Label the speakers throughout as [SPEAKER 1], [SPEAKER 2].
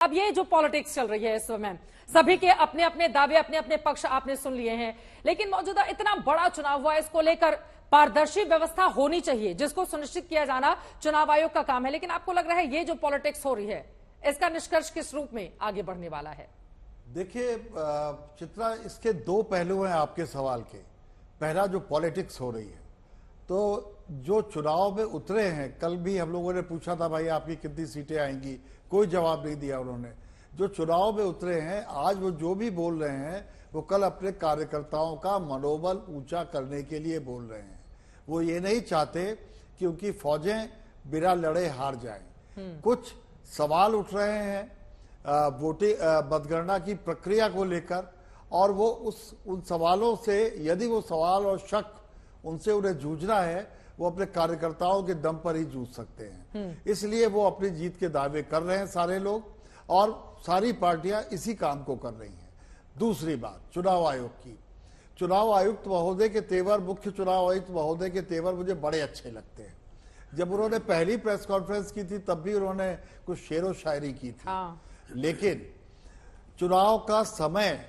[SPEAKER 1] अब ये जो पॉलिटिक्स चल रही है इस समय, सभी के अपने अपने दावे, अपने अपने पक्ष आपने सुन लिए हैं, लेकिन मौजूदा इतना बड़ा चुनाव हुआ, इसको लेकर पारदर्शी व्यवस्था होनी चाहिए, जिसको सुनिश्चित किया जाना चुनाव आयोग का काम है। लेकिन आपको लग रहा है ये जो पॉलिटिक्स हो रही है, इसका निष्कर्ष किस रूप में आगे बढ़ने वाला है?
[SPEAKER 2] देखिए चित्रा, इसके दो पहलू हैं आपके सवाल के। पहला, जो पॉलिटिक्स हो रही है, तो जो चुनाव में उतरे हैं, कल भी हम लोगों ने पूछा था भाई आपकी कितनी सीटें आएंगी, कोई जवाब नहीं दिया उन्होंने। जो चुनाव में उतरे हैं, आज वो जो भी बोल रहे हैं, वो कल अपने कार्यकर्ताओं का मनोबल ऊंचा करने के लिए बोल रहे हैं। वो ये नहीं चाहते कि उनकी फौजें बिना लड़े हार जाएं। कुछ सवाल उठ रहे हैं वोटिंग मतगणना की प्रक्रिया को लेकर, और वो उन सवालों से, यदि वो सवाल और शक उनसे उन्हें जूझना है, वो अपने कार्यकर्ताओं के दम पर ही जूझ सकते हैं। इसलिए वो अपनी जीत के दावे कर रहे हैं सारे लोग, और सारी पार्टियां इसी काम को कर रही हैं। दूसरी बात, चुनाव आयोग की। चुनाव आयुक्त महोदय के तेवर, मुख्य चुनाव आयुक्त महोदय के तेवर मुझे बड़े अच्छे लगते हैं। जब उन्होंने पहली प्रेस कॉन्फ्रेंस की थी, तब भी उन्होंने कुछ शेरो शायरी की थी। लेकिन चुनाव का समय,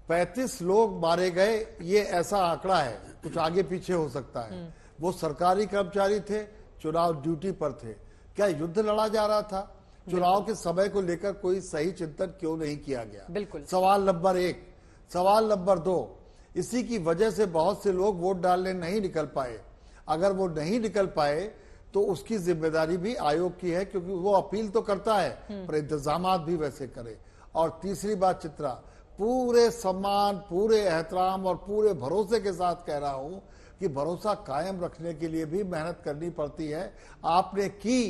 [SPEAKER 2] 35 लोग मारे गए, ये ऐसा आंकड़ा है, कुछ आगे पीछे हो सकता है। वो सरकारी कर्मचारी थे, चुनाव ड्यूटी पर थे। क्या युद्ध लड़ा जा रहा था? चुनाव के समय को लेकर कोई सही चिंतन क्यों नहीं किया गया?
[SPEAKER 1] बिल्कुल।
[SPEAKER 2] सवाल नंबर 1। सवाल नंबर 2, इसी की वजह से बहुत से लोग वोट डालने नहीं निकल पाए। अगर वो नहीं निकल पाए तो उसकी जिम्मेदारी भी आयोग की है, क्योंकि वो अपील तो करता है पर इंतजाम भी वैसे करे। और तीसरी बात चित्रा, पूरे सम्मान, पूरे एहतराम और पूरे भरोसे के साथ कह रहा हूं कि भरोसा कायम रखने के लिए भी मेहनत करनी पड़ती है। आपने की,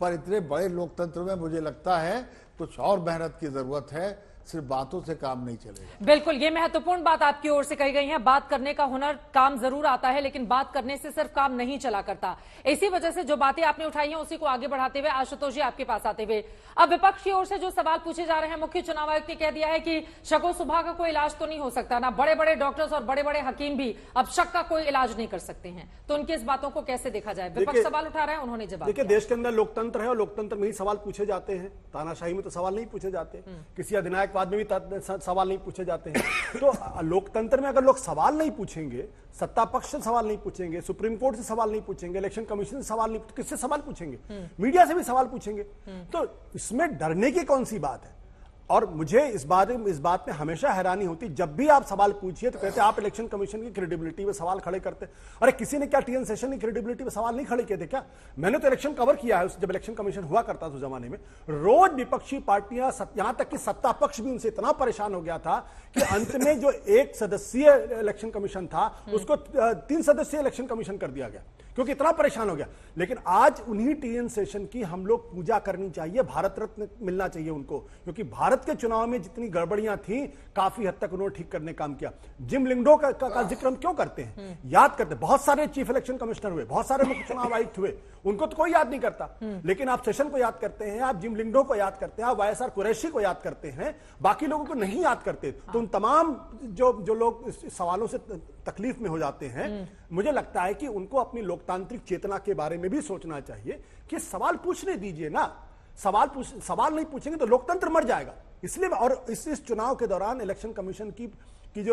[SPEAKER 2] पर इतने बड़े लोकतंत्र में मुझे लगता है कुछ और मेहनत की जरूरत है, सिर्फ बातों से काम नहीं चलेगा।
[SPEAKER 1] बिल्कुल, ये महत्वपूर्ण बात आपकी ओर से कही गई है। बात करने का हुनर, काम जरूर आता है, लेकिन बात करने से सिर्फ काम नहीं चला करता। इसी वजह से जो बातें आपने उठाई हैं, उसी को आगे बढ़ाते हुए आशुतोष जी आपके पास आते हुए, अब विपक्ष की ओर से जो सवाल पूछे जा रहे हैं, मुख्य चुनाव आयुक्त ने कह दिया है कि शको सुबह का कोई इलाज तो नहीं हो सकता, ना बड़े बड़े डॉक्टर्स और बड़े बड़े हकीम भी अब शक का कोई इलाज नहीं कर सकते हैं। तो उनकी इस बातों को कैसे देखा जाए? विपक्ष सवाल उठा रहे हैं, उन्होंने जवाब।
[SPEAKER 3] देखिए, देश के अंदर लोकतंत्र है और लोकतंत्र में ही सवाल पूछे जाते हैं। तानाशाही में तो सवाल नहीं पूछे जाते, किसी अधिनायकवाद में भी सवाल नहीं पूछे जाते हैं। तो लोकतंत्र में अगर लोग सवाल नहीं पूछेंगे, सत्ता पक्ष से सवाल नहीं पूछेंगे, सुप्रीम कोर्ट से सवाल नहीं पूछेंगे, इलेक्शन कमीशन से सवाल नहीं, किससे सवाल पूछेंगे? मीडिया से भी सवाल पूछेंगे। तो इसमें डरने की कौन सी बात है? और मुझे इस बात में हमेशा हैरानी होती, जब भी आप सवाल पूछिए तो कहते आप इलेक्शन कमीशन की क्रेडिबिलिटी पे सवाल खड़े करते। अरे किसी ने क्या टीएन सेशन की क्रेडिबिलिटी पे सवाल नहीं खड़े किए थे क्या? मैंने तो इलेक्शन कवर किया है, जब इलेक्शन कमीशन हुआ करता था उस जमाने में। रोज विपक्षी पार्टियां, यहां तक कि सत्ता पक्ष भी उनसे इतना परेशान हो गया था कि अंत में जो 1 सदस्यीय इलेक्शन कमीशन था, उसको 3 सदस्यीय इलेक्शन कमीशन कर दिया गया, क्योंकि इतना परेशान हो गया। लेकिन आज उन्हीं टीएन सेशन की हम लोग पूजा करनी चाहिए, भारत रत्न मिलना चाहिए उनको, क्योंकि भारत के चुनाव में जितनी गड़बड़ियां थी, काफी हद तक उन्होंने ठीक करने काम किया। जिम लिंगडो का जिक्र हम क्यों करते हैं? याद करते, बहुत सारे चीफ इलेक्शन कमिश्नर हुए, बहुत सारे मुख्य चुनाव आयुक्त हुए, उनको तो कोई याद नहीं करता। लेकिन आप सेशन को याद करते हैं, आप जिम लिंगडो को याद करते हैं, आप वाईएसआर कुरैशी को याद करते हैं, बाकी लोगों को नहीं याद करते। तो उन तमाम जो लोग इस सवालों से तकलीफ में हो जाते हैं, मुझे लगता है कि उनको अपनी लोकतांत्रिक चेतना के बारे में भी सोचना चाहिए कि सवाल पूछने दीजिए ना। सवाल नहीं पूछेंगे तो लोकतंत्र मर जाएगा। इसलिए, और इस चुनाव के दौरान इलेक्शन कमीशन की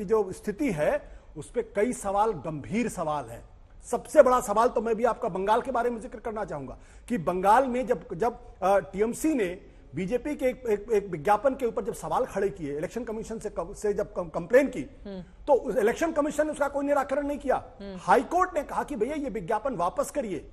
[SPEAKER 3] जो स्थिति है, उस पर कई सवाल, गंभीर सवाल है। सबसे बड़ा सवाल तो मैं भी आपका बंगाल के बारे में जिक्र करना चाहूंगा कि बंगाल में जब टीएमसी ने बीजेपी के एक विज्ञापन के ऊपर जब सवाल खड़े किए, इलेक्शन कमीशन से जब कंप्लेन की, तो उस इलेक्शन कमीशन ने उसका कोई निराकरण नहीं किया। हाईकोर्ट ने कहा कि भैया ये विज्ञापन वापस करिए।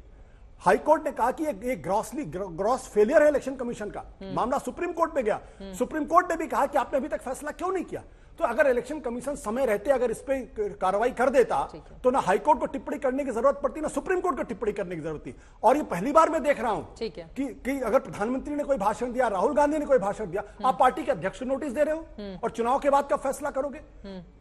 [SPEAKER 3] हाईकोर्ट ने कहा कि ये ग्रॉस फेलियर है इलेक्शन कमीशन का। मामला सुप्रीम कोर्ट में गया, सुप्रीम कोर्ट ने भी कहा कि आपने अभी तक फैसला क्यों नहीं किया? तो अगर इलेक्शन कमीशन समय रहते अगर इस पे कार्रवाई कर देता, तो ना हाईकोर्ट को टिप्पणी करने की जरूरत पड़ती, ना सुप्रीम कोर्ट को टिप्पणी करने की जरूरत थी। और ये पहली बार मैं देख रहा हूं कि अगर प्रधानमंत्री ने कोई भाषण दिया, राहुल गांधी ने कोई भाषण दिया, आप पार्टी के अध्यक्ष को नोटिस दे रहे हो और चुनाव के बाद का फैसला करोगे,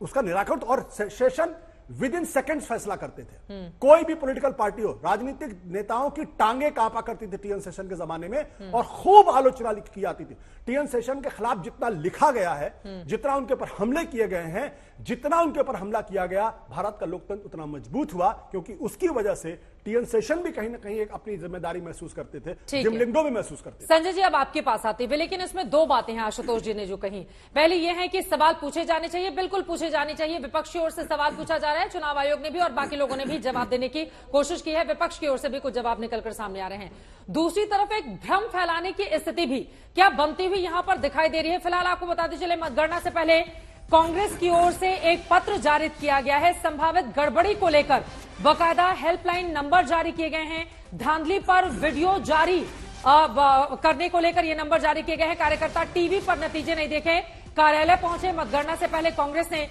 [SPEAKER 3] उसका निराकरण। और सेशन विद इन सेकेंड्स फैसला करते थे। कोई भी पॉलिटिकल पार्टी हो, राजनीतिक नेताओं की टांगे कांपा करती थी टीएन सेशन के जमाने में, और खूब आलोचना की जाती थी। टीएन सेशन के खिलाफ जितना लिखा गया है, जितना उनके ऊपर हमले किए गए हैं, जितना उनके ऊपर हमला किया गया, भारत का लोकतंत्र उतना मजबूत हुआ, क्योंकि उसकी वजह से टीएन शेषन भी कहीं ना कहीं एक अपनी जिम्मेदारी महसूस करते थे,
[SPEAKER 1] ठीक
[SPEAKER 3] जिम
[SPEAKER 1] है।
[SPEAKER 3] लिंगडो भी महसूस करते थे।
[SPEAKER 1] संजय जी, अब आपके पास आते हुए, लेकिन इसमें दो बातें हैं आशुतोष जी ने जो कही। पहली ये है कि सवाल पूछे जाने चाहिए, बिल्कुल पूछे जाने चाहिए। विपक्ष की ओर से सवाल पूछा जा रहा है, चुनाव आयोग ने भी और बाकी लोगों ने भी जवाब देने की कोशिश की है, विपक्ष की ओर से भी कुछ जवाब निकलकर सामने आ रहे हैं। दूसरी तरफ एक भ्रम फैलाने की स्थिति भी क्या बनती हुई यहां पर दिखाई दे रही है। फिलहाल आपको बताते चले, मतगणना से पहले कांग्रेस की ओर से एक पत्र जारी किया गया है, संभावित गड़बड़ी को लेकर बाकायदा हेल्पलाइन नंबर जारी किए गए हैं, धांधली पर वीडियो जारी करने को लेकर ये नंबर जारी किए गए हैं। कार्यकर्ता टीवी पर नतीजे नहीं देखे, कार्यालय पहुंचे। मतगणना से पहले कांग्रेस ने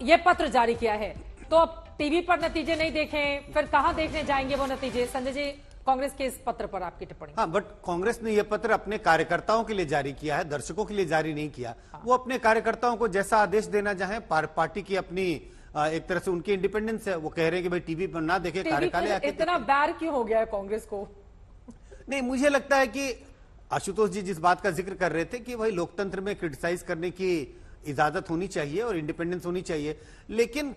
[SPEAKER 1] ये पत्र जारी किया है, तो अब टीवी पर नतीजे नहीं देखे, फिर कहां देखने जाएंगे वो नतीजे। संजय जी, कांग्रेस के इस पत्र पर आपकी टिप्पणी।
[SPEAKER 4] हाँ, बट कांग्रेस ने यह पत्र अपने कार्यकर्ताओं के लिए जारी किया है, दर्शकों के लिए जारी नहीं किया। वो अपने कार्यकर्ताओं को जैसा आदेश देना चाहे, पार्टी की अपनी एक तरह से उनकी इंडिपेंडेंस है। वो कह रहे हैं कि भाई टीवी पर ना देखे, कार्यकालय आके
[SPEAKER 1] इतना बैर क्यों हो गया है कांग्रेस को?
[SPEAKER 4] नहीं, मुझे लगता है कि आशुतोष जी जिस बात का जिक्र कर रहे थे कि भाई लोकतंत्र में क्रिटिसाइज करने की इजाजत होनी चाहिए और इंडिपेंडेंस होनी चाहिए, लेकिन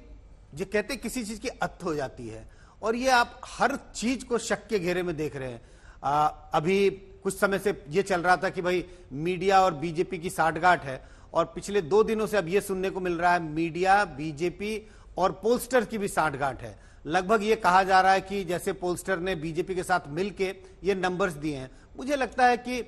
[SPEAKER 4] जो कहते किसी चीज की अत हो जाती है, और ये आप हर चीज को शक के घेरे में देख रहे हैं। अभी कुछ समय से ये चल रहा था कि भाई मीडिया और बीजेपी की साठगांठ है, और पिछले 2 दिनों से अब ये सुनने को मिल रहा है मीडिया, बीजेपी और पोलस्टर की भी साठगांठ है। लगभग ये कहा जा रहा है कि जैसे पोलस्टर ने बीजेपी के साथ मिलके ये नंबर्स दिए हैं। मुझे लगता है कि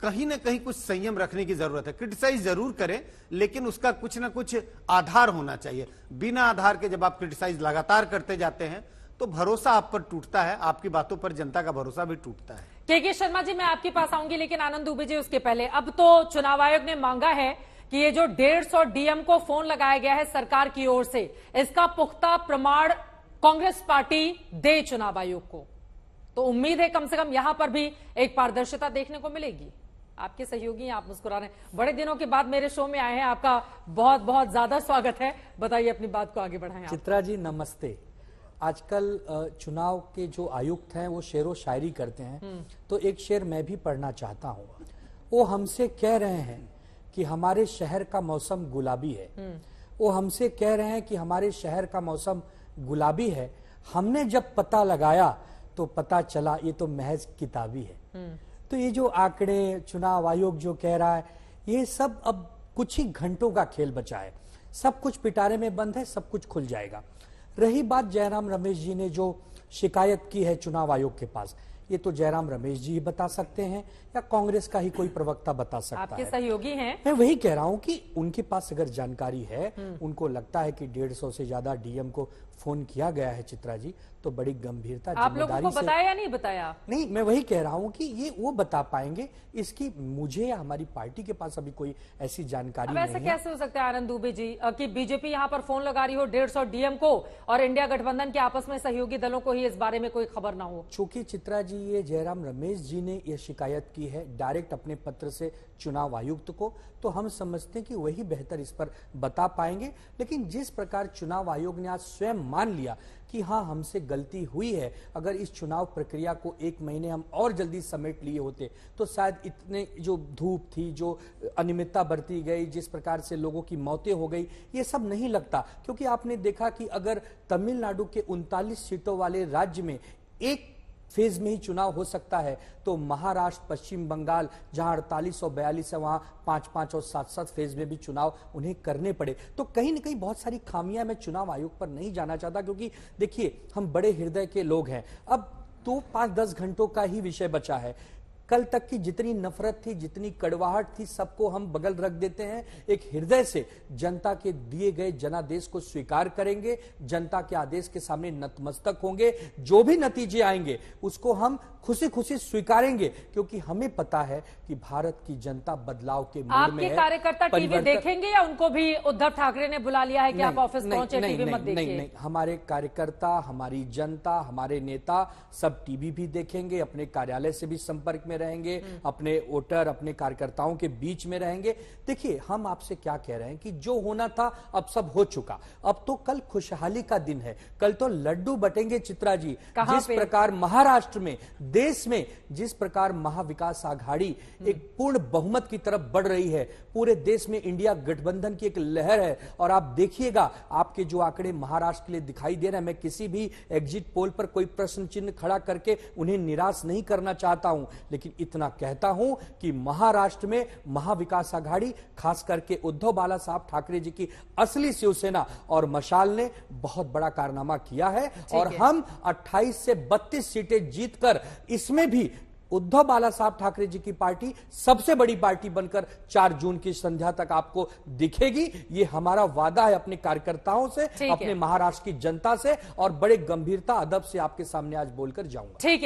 [SPEAKER 4] कहीं ना कहीं कुछ संयम रखने की जरूरत है। क्रिटिसाइज जरूर करें, लेकिन उसका कुछ ना कुछ आधार होना चाहिए। बिना आधार के जब आप क्रिटिसाइज लगातार करते जाते हैं तो भरोसा आप पर टूटता है, आपकी बातों पर जनता का भरोसा भी टूटता है।
[SPEAKER 1] के शर्मा जी, मैं आपके पास आऊंगी, लेकिन आनंद दुबे जी उसके पहले, अब तो चुनाव आयोग ने मांगा है कि ये जो 150 डीएम को फोन लगाया गया है सरकार की ओर से, इसका पुख्ता प्रमाण कांग्रेस पार्टी दे चुनाव आयोग को। तो उम्मीद है कम से कम यहां पर भी एक पारदर्शिता देखने को मिलेगी। आपके सहयोगी, आप मुस्कुरा रहे हैं, बड़े दिनों के बाद मेरे शो में आए हैं, आपका बहुत बहुत ज्यादा स्वागत है। बताइए, अपनी बात को आगे बढ़ाएं।
[SPEAKER 5] चित्रा जी नमस्ते। आजकल चुनाव के जो आयुक्त हैं वो शेरो शायरी करते हैं, तो एक शेर मैं भी पढ़ना चाहता हूँ। वो हमसे कह रहे हैं कि हमारे शहर का मौसम गुलाबी है, वो हमसे कह रहे हैं कि हमारे शहर का मौसम गुलाबी है। हमने जब पता लगाया तो पता चला ये तो महज किताबी है। तो ये जो आंकड़े चुनाव आयोग जो कह रहा है, ये सब अब कुछ ही घंटों का खेल बचा है। सब कुछ पिटारे में बंद है, सब कुछ खुल जाएगा। रही बात जयराम रमेश जी ने जो शिकायत की है चुनाव आयोग के पास, ये तो जयराम रमेश जी ही बता सकते हैं या कांग्रेस का ही कोई प्रवक्ता बता सकता है।
[SPEAKER 1] आपके सहयोगी हैं।
[SPEAKER 5] मैं वही कह रहा हूं कि उनके पास अगर जानकारी है, उनको लगता है कि 150 से ज्यादा डीएम को फोन किया गया है चित्रा जी, तो बड़ी गंभीरता
[SPEAKER 1] आप लोगों को बताया या नहीं बताया?
[SPEAKER 5] नहीं, मैं वही कह रहा हूं कि ये वो बता पाएंगे। इसकी मुझे या हमारी पार्टी के पास अभी कोई ऐसी जानकारी नहीं है।
[SPEAKER 1] ऐसा कैसे हो सकता है आनंद दुबे जी कि बीजेपी यहां पर फोन लगा रही हो 150 डीएम को और इंडिया गठबंधन के आपस में सहयोगी दलों को ही इस बारे में कोई खबर ना हो?
[SPEAKER 5] चूंकि चित्रा जी ये जयराम रमेश जी ने ये शिकायत की है डायरेक्ट अपने पत्र से चुनाव आयुक्त को, तो हम समझते हैं कि वही बेहतर इस पर बता पाएंगे। लेकिन जिस प्रकार चुनाव आयोग ने आज स्वयं मान लिया कि हाँ हमसे गलती हुई है, अगर इस चुनाव प्रक्रिया को 1 महीने हम और जल्दी समेट लिए होते तो शायद इतने जो धूप थी, जो अनियमितता बरती गई, जिस प्रकार से लोगों की मौतें हो गई, ये सब नहीं लगता। क्योंकि आपने देखा कि अगर तमिलनाडु के 39 सीटों वाले राज्य में एक फेज में ही चुनाव हो सकता है, तो महाराष्ट्र, पश्चिम बंगाल जहां 48 और 42 है, वहां 5-5 और 7-7 फेज में भी चुनाव उन्हें करने पड़े। तो कहीं न कहीं बहुत सारी खामियां मैं चुनाव आयोग पर नहीं जाना चाहता, क्योंकि देखिए हम बड़े हृदय के लोग हैं। अब तो 5-10 घंटों का ही विषय बचा है। कल तक की जितनी नफरत थी, जितनी कड़वाहट थी, सबको हम बगल रख देते हैं। एक हृदय से जनता के दिए गए जनादेश को स्वीकार करेंगे, जनता के आदेश के सामने नतमस्तक होंगे। जो भी नतीजे आएंगे उसको हम खुशी खुशी स्वीकारेंगे, क्योंकि हमें पता है कि भारत की जनता बदलाव के मूड में है।
[SPEAKER 1] आपके कार्यकर्ता टीवी देखेंगे या उनको भी उद्धव ठाकरे ने बुला लिया है कि आप ऑफिस पहुंचे, टीवी मत देखिए?
[SPEAKER 5] नहीं, हमारे कार्यकर्ता, हमारी जनता, हमारे नेता सब टीवी भी देखेंगे, अपने कार्यालय से भी संपर्क में रहेंगे, अपने वोटर, अपने कार्यकर्ताओं के बीच में रहेंगे। देखिए, हम आपसे क्या कह रहे हैं कि जो होना था अब सब हो चुका। अब तो कल खुशहाली का दिन है, कल तो लड्डू बटेंगे चित्रा जी। जिस प्रकार महाराष्ट्र में देश में जिस प्रकार महाविकास आघाड़ी एक पूर्ण बहुमत की तरफ बढ़ रही है, पूरे देश में इंडिया गठबंधन की एक लहर है। और आप देखिएगा, आपके जो आंकड़े महाराष्ट्र के लिए दिखाई दे रहे हैं, मैं किसी भी एग्जिट पोल पर कोई प्रश्न चिन्ह खड़ा करके उन्हें निराश नहीं करना चाहता हूं, लेकिन इतना कहता हूं कि महाराष्ट्र में महाविकास आघाड़ी, खास करके उद्धव बाला साहब ठाकरे जी की असली शिवसेना और मशाल ने बहुत बड़ा कारनामा किया है। और हम 28 से 32 सीटें जीतकर इसमें भी उद्धव बाला साहब ठाकरे जी की पार्टी सबसे बड़ी पार्टी बनकर 4 जून की संध्या तक आपको दिखेगी। ये हमारा वादा है अपने कार्यकर्ताओं से, अपने महाराष्ट्र की जनता से, और बड़े गंभीरता अदब से आपके सामने आज बोलकर जाऊंगा।
[SPEAKER 1] ठीक है।